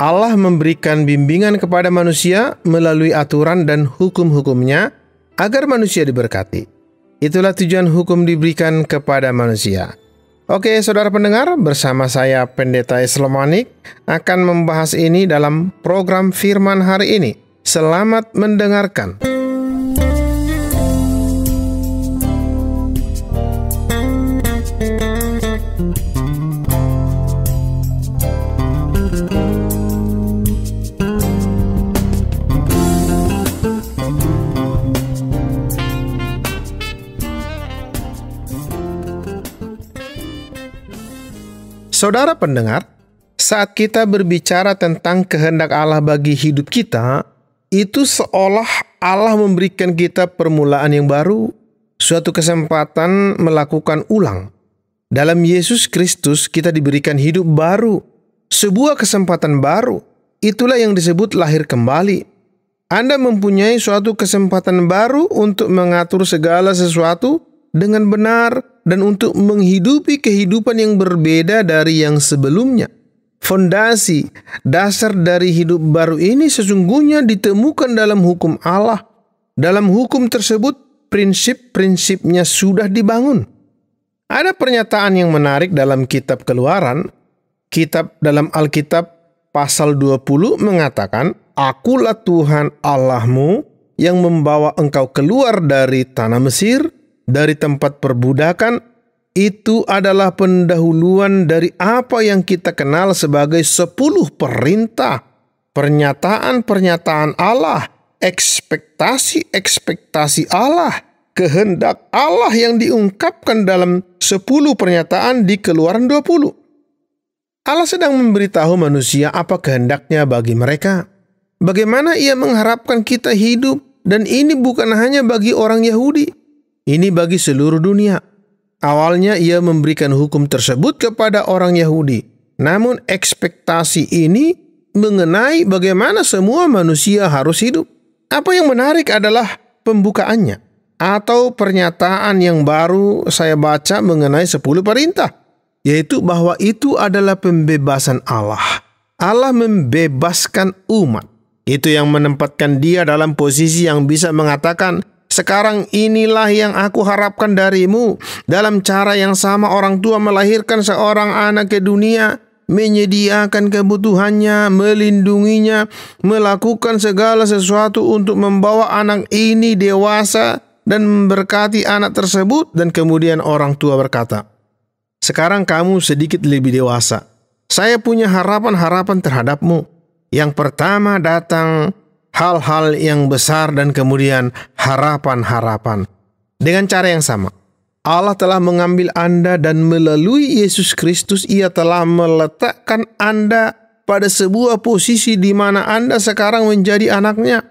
Allah memberikan bimbingan kepada manusia melalui aturan dan hukum-hukumnya agar manusia diberkati. Itulah tujuan hukum diberikan kepada manusia. Oke, saudara pendengar, bersama saya Pendeta Islam Manik akan membahas ini dalam program Firman hari ini. Selamat mendengarkan. Saudara pendengar, saat kita berbicara tentang kehendak Allah bagi hidup kita, itu seolah Allah memberikan kita permulaan yang baru, suatu kesempatan melakukan ulang. Dalam Yesus Kristus kita diberikan hidup baru, sebuah kesempatan baru. Itulah yang disebut lahir kembali. Anda mempunyai suatu kesempatan baru untuk mengatur segala sesuatu dengan benar dan untuk menghidupi kehidupan yang berbeda dari yang sebelumnya. Fondasi dasar dari hidup baru ini sesungguhnya ditemukan dalam hukum Allah. Dalam hukum tersebut, prinsip-prinsipnya sudah dibangun. Ada pernyataan yang menarik dalam kitab Keluaran. Kitab dalam Alkitab pasal 20 mengatakan, "Akulah Tuhan Allahmu yang membawa engkau keluar dari tanah Mesir, dari tempat perbudakan." Itu adalah pendahuluan dari apa yang kita kenal sebagai 10 perintah. Pernyataan-pernyataan Allah, ekspektasi-ekspektasi Allah, kehendak Allah yang diungkapkan dalam 10 pernyataan di Keluaran 20. Allah sedang memberitahu manusia apa kehendaknya bagi mereka. Bagaimana ia mengharapkan kita hidup, dan ini bukan hanya bagi orang Yahudi. Ini bagi seluruh dunia. Awalnya ia memberikan hukum tersebut kepada orang Yahudi. Namun ekspektasi ini mengenai bagaimana semua manusia harus hidup. Apa yang menarik adalah pembukaannya atau pernyataan yang baru saya baca mengenai 10 perintah. Yaitu bahwa itu adalah pembebasan Allah. Allah membebaskan umat. Itu yang menempatkan dia dalam posisi yang bisa mengatakan, "Sekarang inilah yang aku harapkan darimu." Dalam cara yang sama orang tua melahirkan seorang anak ke dunia, menyediakan kebutuhannya, melindunginya, melakukan segala sesuatu untuk membawa anak ini dewasa dan memberkati anak tersebut. Dan kemudian orang tua berkata, "Sekarang kamu sedikit lebih dewasa. Saya punya harapan-harapan terhadapmu. Yang pertama datang hal-hal yang besar dan kemudian harapan-harapan." Dengan cara yang sama, Allah telah mengambil Anda dan melalui Yesus Kristus ia telah meletakkan Anda pada sebuah posisi di mana Anda sekarang menjadi anaknya.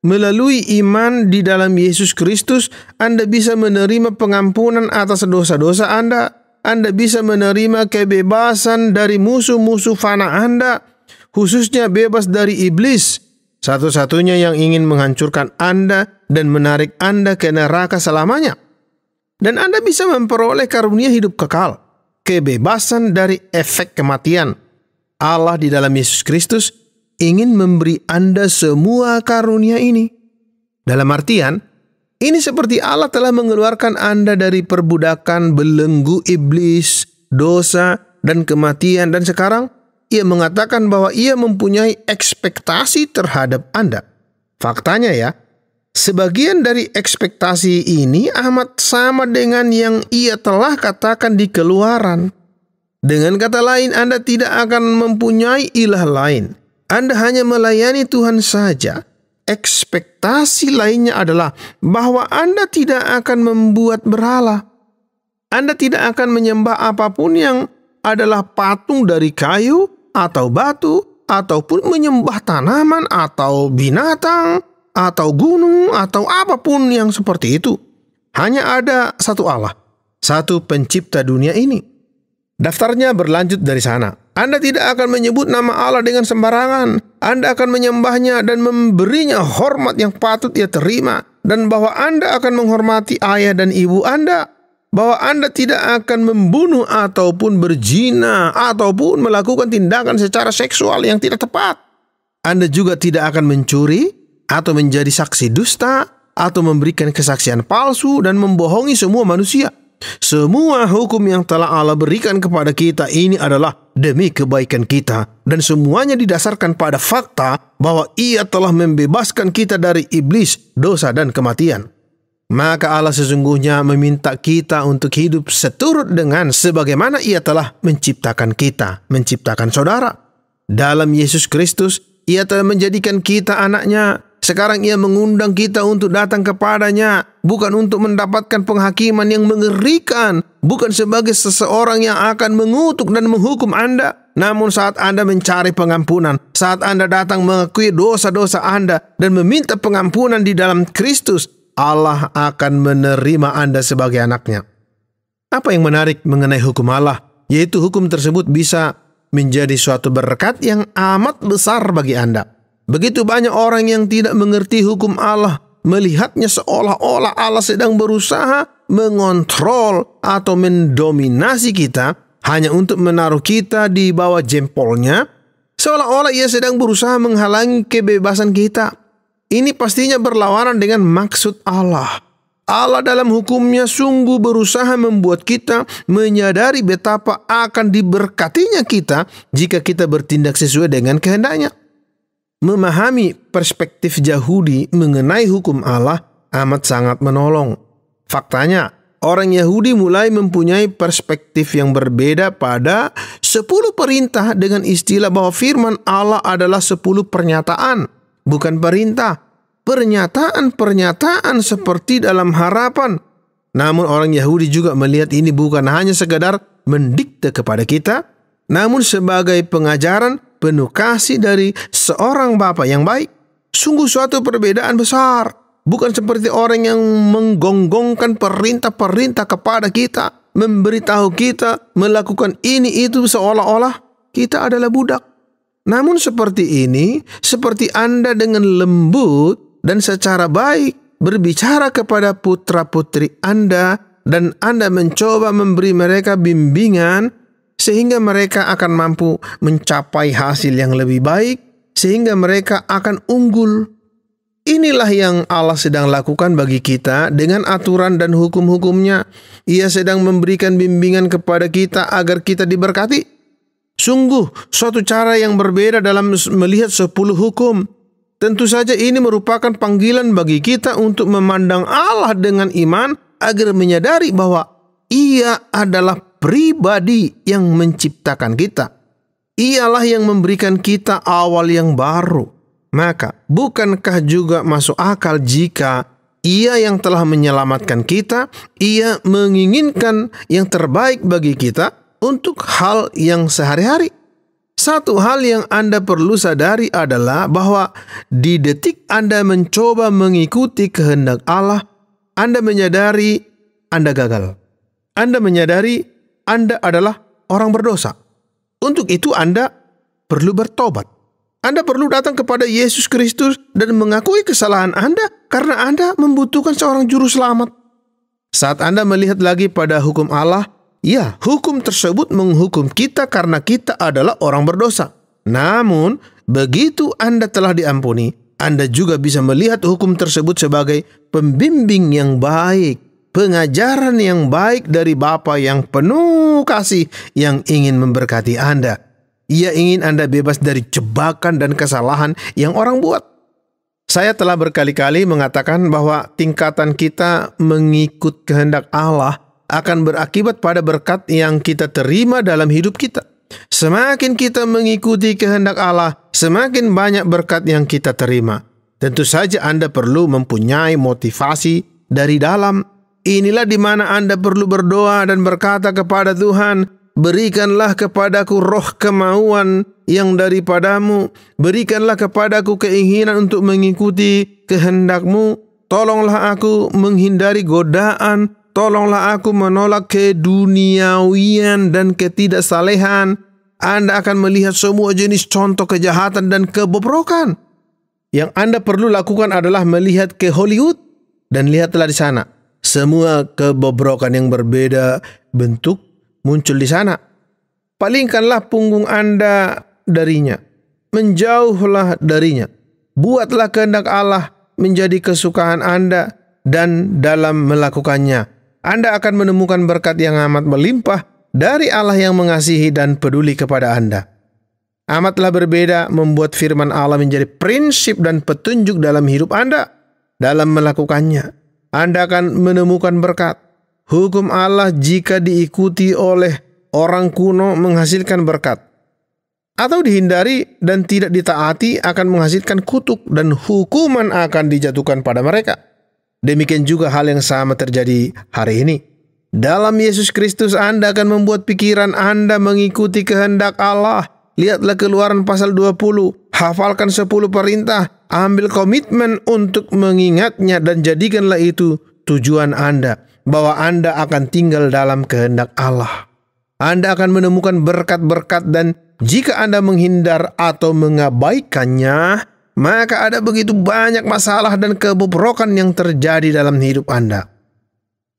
Melalui iman di dalam Yesus Kristus, Anda bisa menerima pengampunan atas dosa-dosa Anda. Anda bisa menerima kebebasan dari musuh-musuh fana Anda, khususnya bebas dari iblis, satu-satunya yang ingin menghancurkan Anda dan menarik Anda ke neraka selamanya. Dan Anda bisa memperoleh karunia hidup kekal, kebebasan dari efek kematian. Allah di dalam Yesus Kristus ingin memberi Anda semua karunia ini. Dalam artian, ini seperti Allah telah mengeluarkan Anda dari perbudakan belenggu iblis, dosa, dan kematian. Dan sekarang ia mengatakan bahwa ia mempunyai ekspektasi terhadap Anda. Faktanya ya, sebagian dari ekspektasi ini amat sama dengan yang ia telah katakan di Keluaran. Dengan kata lain, Anda tidak akan mempunyai ilah lain. Anda hanya melayani Tuhan saja. Ekspektasi lainnya adalah bahwa Anda tidak akan membuat berhala. Anda tidak akan menyembah apapun yang adalah patung dari kayu atau batu, ataupun menyembah tanaman atau binatang atau gunung atau apapun yang seperti itu. Hanya ada satu Allah, satu pencipta dunia ini. Daftarnya berlanjut dari sana. Anda tidak akan menyebut nama Allah dengan sembarangan. Anda akan menyembahnya dan memberinya hormat yang patut ia terima. Dan bahwa Anda akan menghormati ayah dan ibu Anda. bahwa Anda tidak akan membunuh ataupun berzina ataupun melakukan tindakan secara seksual yang tidak tepat. Anda juga tidak akan mencuri atau menjadi saksi dusta atau memberikan kesaksian palsu dan membohongi semua manusia. Semua hukum yang telah Allah berikan kepada kita ini adalah demi kebaikan kita, dan semuanya didasarkan pada fakta bahwa Ia telah membebaskan kita dari iblis, dosa, dan kematian. Maka Allah sesungguhnya meminta kita untuk hidup seturut dengan sebagaimana Ia telah menciptakan kita, menciptakan saudara. Dalam Yesus Kristus, Ia telah menjadikan kita anak-Nya. Sekarang Ia mengundang kita untuk datang kepadanya, bukan untuk mendapatkan penghakiman yang mengerikan, bukan sebagai seseorang yang akan mengutuk dan menghukum Anda. Namun saat Anda mencari pengampunan, saat Anda datang mengakui dosa-dosa Anda dan meminta pengampunan di dalam Kristus, Allah akan menerima Anda sebagai anak-Nya. Apa yang menarik mengenai hukum Allah? Yaitu hukum tersebut bisa menjadi suatu berkat yang amat besar bagi Anda. Begitu banyak orang yang tidak mengerti hukum Allah, melihatnya seolah-olah Allah sedang berusaha mengontrol atau mendominasi kita hanya untuk menaruh kita di bawah jempolnya, seolah-olah Ia sedang berusaha menghalangi kebebasan kita. Ini pastinya berlawanan dengan maksud Allah. Allah dalam hukumnya sungguh berusaha membuat kita menyadari betapa akan diberkatinya kita jika kita bertindak sesuai dengan kehendaknya. Memahami perspektif Yahudi mengenai hukum Allah amat sangat menolong. Faktanya, orang Yahudi mulai mempunyai perspektif yang berbeda pada 10 perintah dengan istilah bahwa firman Allah adalah 10 pernyataan, bukan perintah. Pernyataan-pernyataan seperti dalam harapan. Namun orang Yahudi juga melihat ini bukan hanya sekadar mendikte kepada kita, namun sebagai pengajaran penuh kasih dari seorang Bapa yang baik. Sungguh suatu perbedaan besar. Bukan seperti orang yang menggonggongkan perintah-perintah kepada kita, memberitahu kita melakukan ini itu seolah-olah kita adalah budak. Namun seperti ini, seperti Anda dengan lembut dan secara baik berbicara kepada putra-putri Anda, dan Anda mencoba memberi mereka bimbingan sehingga mereka akan mampu mencapai hasil yang lebih baik, sehingga mereka akan unggul. Inilah yang Allah sedang lakukan bagi kita dengan aturan dan hukum-hukumnya. Ia sedang memberikan bimbingan kepada kita agar kita diberkati. Sungguh suatu cara yang berbeda dalam melihat 10 hukum. Tentu saja ini merupakan panggilan bagi kita untuk memandang Allah dengan iman agar menyadari bahwa Ia adalah pribadi yang menciptakan kita. Ialah yang memberikan kita awal yang baru. Maka bukankah juga masuk akal jika Ia yang telah menyelamatkan kita, Ia menginginkan yang terbaik bagi kita untuk hal yang sehari-hari? Satu hal yang Anda perlu sadari adalah bahwa di detik Anda mencoba mengikuti kehendak Allah, Anda menyadari Anda gagal. Anda menyadari Anda adalah orang berdosa. Untuk itu Anda perlu bertobat. Anda perlu datang kepada Yesus Kristus dan mengakui kesalahan Anda karena Anda membutuhkan seorang juru selamat. Saat Anda melihat lagi pada hukum Allah, ya, hukum tersebut menghukum kita karena kita adalah orang berdosa. Namun, begitu Anda telah diampuni, Anda juga bisa melihat hukum tersebut sebagai pembimbing yang baik, pengajaran yang baik dari Bapa yang penuh kasih yang ingin memberkati Anda. Ia ingin Anda bebas dari jebakan dan kesalahan yang orang buat. Saya telah berkali-kali mengatakan bahwa tingkatan kita mengikut kehendak Allah akan berakibat pada berkat yang kita terima dalam hidup kita. Semakin kita mengikuti kehendak Allah, semakin banyak berkat yang kita terima. Tentu saja Anda perlu mempunyai motivasi dari dalam. Inilah di mana Anda perlu berdoa dan berkata kepada Tuhan, berikanlah kepadaku roh kemauan yang daripadamu. Berikanlah kepadaku keinginan untuk mengikuti kehendak-Mu. Tolonglah aku menghindari godaan. Tolonglah aku menolak keduniawian dan ketidaksalehan. Anda akan melihat semua jenis contoh kejahatan dan kebobrokan. Yang Anda perlu lakukan adalah melihat ke Hollywood dan lihatlah di sana. Semua kebobrokan yang berbeda bentuk muncul di sana. Palingkanlah punggung Anda darinya. Menjauhlah darinya. Buatlah kehendak Allah menjadi kesukaan Anda, dan dalam melakukannya, Anda akan menemukan berkat yang amat melimpah dari Allah yang mengasihi dan peduli kepada Anda. Amatlah berbeda membuat firman Allah menjadi prinsip dan petunjuk dalam hidup Anda. Dalam melakukannya, Anda akan menemukan berkat. Hukum Allah jika diikuti oleh orang kuno menghasilkan berkat, atau dihindari dan tidak ditaati akan menghasilkan kutuk dan hukuman akan dijatuhkan pada mereka. Demikian juga hal yang sama terjadi hari ini. Dalam Yesus Kristus Anda akan membuat pikiran Anda mengikuti kehendak Allah. Lihatlah Keluaran pasal 20. Hafalkan 10 perintah. Ambil komitmen untuk mengingatnya dan jadikanlah itu tujuan Anda, bahwa Anda akan tinggal dalam kehendak Allah. Anda akan menemukan berkat-berkat, dan jika Anda menghindar atau mengabaikannya, maka ada begitu banyak masalah dan kebobrokan yang terjadi dalam hidup Anda.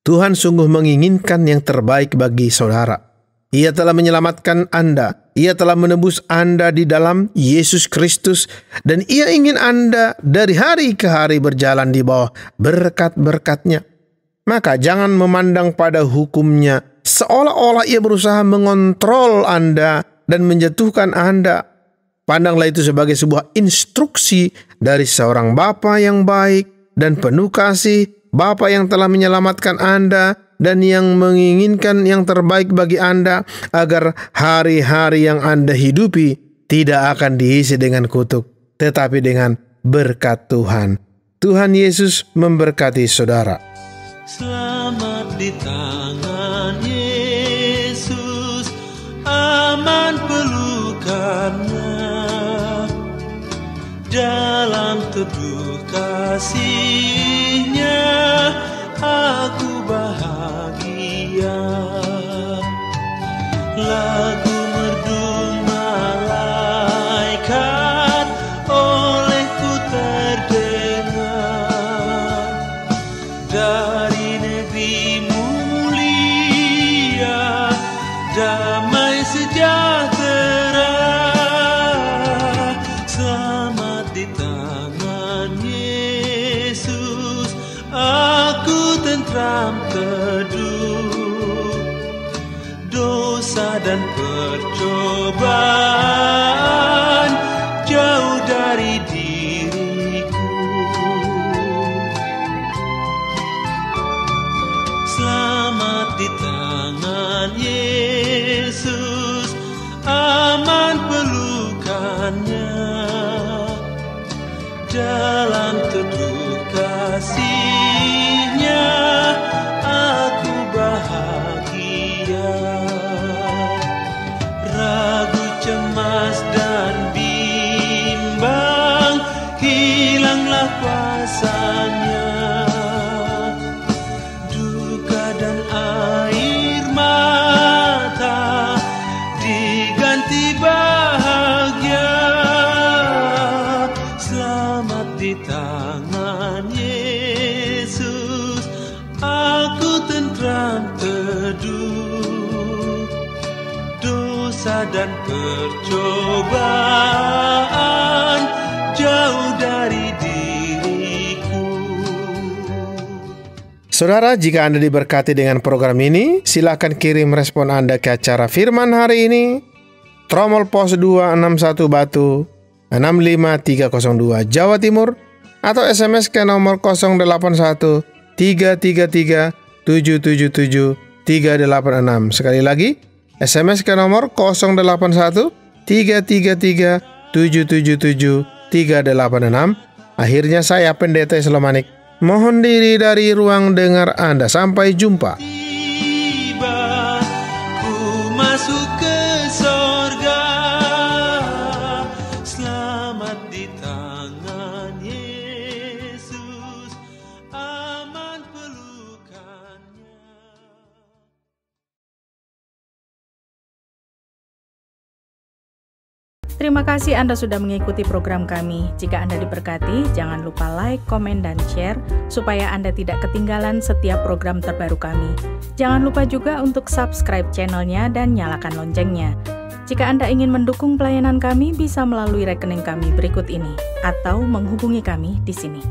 Tuhan sungguh menginginkan yang terbaik bagi saudara. Ia telah menyelamatkan Anda. Ia telah menebus Anda di dalam Yesus Kristus, dan Ia ingin Anda dari hari ke hari berjalan di bawah berkat-berkat-Nya. Maka jangan memandang pada hukumnya seolah-olah Ia berusaha mengontrol Anda dan menjatuhkan Anda. Pandanglah itu sebagai sebuah instruksi dari seorang Bapa yang baik dan penuh kasih, Bapa yang telah menyelamatkan Anda dan yang menginginkan yang terbaik bagi Anda, agar hari-hari yang Anda hidupi tidak akan diisi dengan kutuk, tetapi dengan berkat Tuhan. Tuhan Yesus memberkati saudara. Selamat di tangan Yesus, aman pelukannya, dalam teduh kasih-Nya aku bahagia. Lagu merdu malaikat olehku terdengar, dari negeri mulia damai sejahtera. Selamat di tangan Yesus, aku tentram teduh. Dosa dan percobaan jauh dari diriku. Selamat di tangan Yesus, aman pelukannya, dalam teduh kasih-Nya aku bahagia. Ragu, cemas dan bimbang hilanglah kuasanya. Duka dan air mata diganti bahagia. Selamat di tangan Yesus, aku tentram teduh. Dosa dan percobaan jauh dari diriku. Saudara, jika Anda diberkati dengan program ini, silakan kirim respon Anda ke acara Firman hari ini, Tromol Pos 261 Batu 65302 Jawa Timur, atau SMS ke nomor 081 333 777 386. Sekali lagi, SMS ke nomor 081 333 777 386. Akhirnya saya Pendeta Islamanik mohon diri dari ruang dengar Anda. Sampai jumpa. Tiba ku masuk ke sorga, selamat di tangan Yesus, aman pelukannya. Terima kasih Anda sudah mengikuti program kami. Jika Anda diberkati, jangan lupa like, komen, dan share supaya Anda tidak ketinggalan setiap program terbaru kami. Jangan lupa juga untuk subscribe channelnya dan nyalakan loncengnya. Jika Anda ingin mendukung pelayanan kami, bisa melalui rekening kami berikut ini atau menghubungi kami di sini.